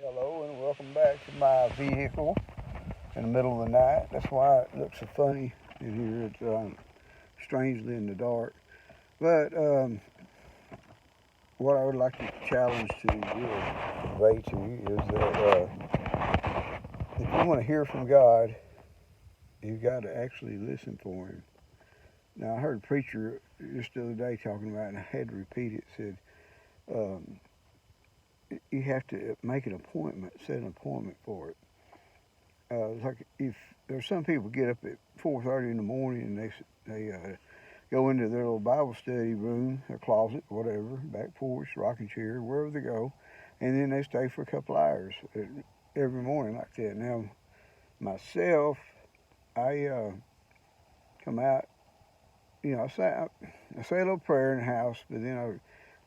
Hello and welcome back to my vehicle in the middle of the night. That's why it looks so funny in here. It's strangely in the dark. But what I would like to challenge to you or convey to you is that if you want to hear from God, you've got to actually listen for Him. Now, I heard a preacher just the other day talking about it, and I had to repeat it. Said, um, you have to make an appointment, set an appointment for it. It's like if there's some people get up at 4:30 in the morning and they go into their little Bible study room, their closet, whatever, back porch, rocking chair, wherever they go, and then they stay for a couple hours every morning like that. Now, myself, I come out, I say a little prayer in the house, but then I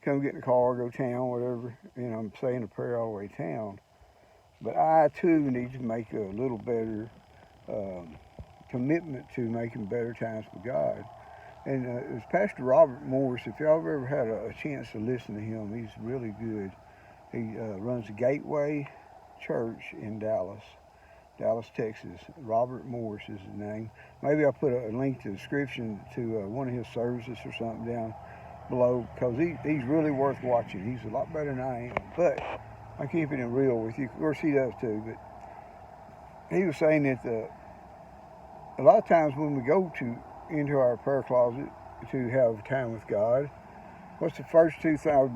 come get in the car, go town, whatever. I'm saying a prayer all the way town. But I too need to make a little better um, commitment to making better times with God. And it was Pastor Robert Morris. If y'all have ever had a chance to listen to him, he's really good. He runs the Gateway Church in Dallas, Texas. Robert Morris is his name. Maybe I'll put a link to the description to one of his services or something down below because he's really worth watching. He's a lot better than I am. But I'm keeping it real with you. Of course, he does too. But he was saying that a lot of times when we go into our prayer closet to have time with God, what's the first two things?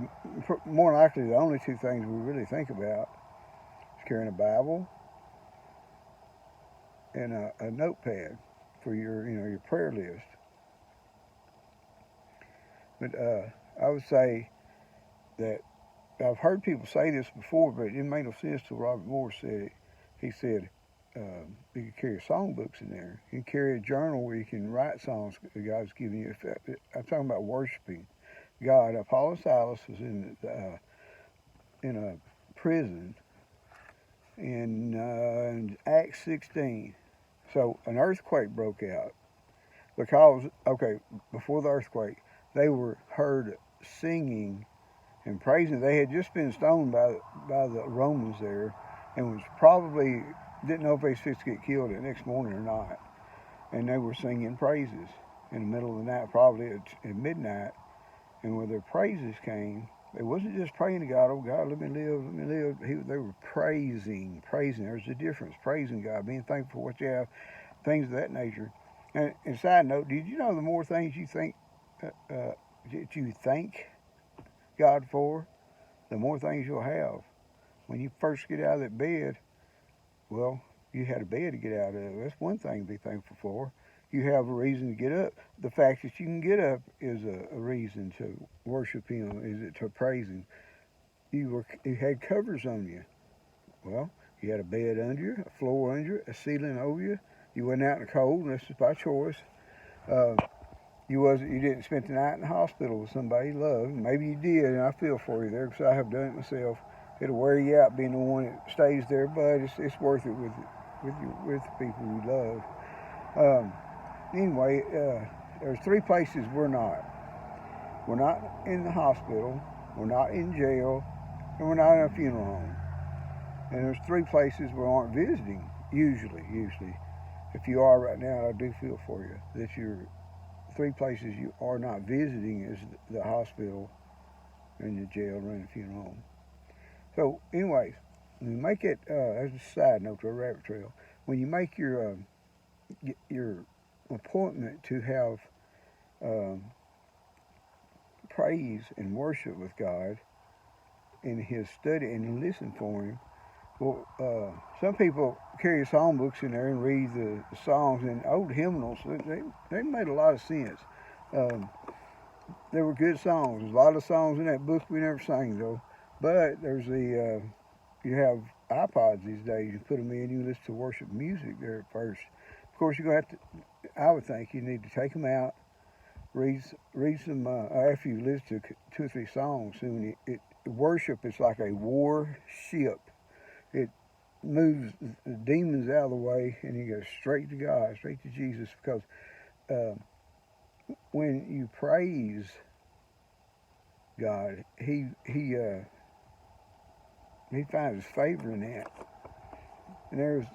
More likely, the only two things we really think about is carrying a Bible and a notepad for your prayer list. But I would say that I've heard people say this before, but it didn't make no sense till Robert Moore said it. He said you can carry songbooks in there. You can carry a journal where you can write songs that God's giving you. I'm talking about worshiping God. Paul and Silas was in a prison in Acts 16. So an earthquake broke out because, before the earthquake, they were heard singing and praising. They had just been stoned by the Romans there, and was probably didn't know if they was supposed to get killed the next morning or not. And they were singing praises in the middle of the night, probably at midnight. And when their praises came, they wasn't just praying to God, oh God, let me live, let me live. They were praising. There's a difference. Praising God, being thankful for what you have, things of that nature. And side note, did you know the more things you think that you thank God for, the more things you'll have. When you first get out of that bed, well, you had a bed to get out of. That's one thing to be thankful for. You have a reason to get up. The fact that you can get up is a reason to worship Him, is it to praise Him. You had covers on you. Well, you had a bed under you, a floor under you, a ceiling over you. You went out in the cold, and this is by choice. Uh, you didn't spend the night in the hospital with somebody you loved. Maybe you did, and I feel for you there because I have done it myself. It'll wear you out being the one that stays there, but it's worth it with the people you love. Anyway, there's three places we're not. We're not in the hospital, we're not in jail, and we're not in a funeral home. And there's three places we aren't visiting, usually. If you are right now, I do feel for you. That you're three places you are not visiting is the hospital and the jail and the funeral home. So, anyways, when you make it, as a side note to a rabbit trail, when you make your appointment to have um, praise and worship with God in His study and listen for Him, well, some people carry songbooks in there and read the songs and old hymnals. They made a lot of sense. Um, they were good songs. There's a lot of songs in that book we never sang though. But there's you have iPods these days. You put them in, you listen to worship music there at first. Of course, you're going to have to, I would think you need to take them out, read some, after you listen to two or three songs. Soon worship is like a war ship. It moves the demons out of the way and you go straight to God, straight to Jesus, because uh, when you praise God, he he finds favor in that. And there's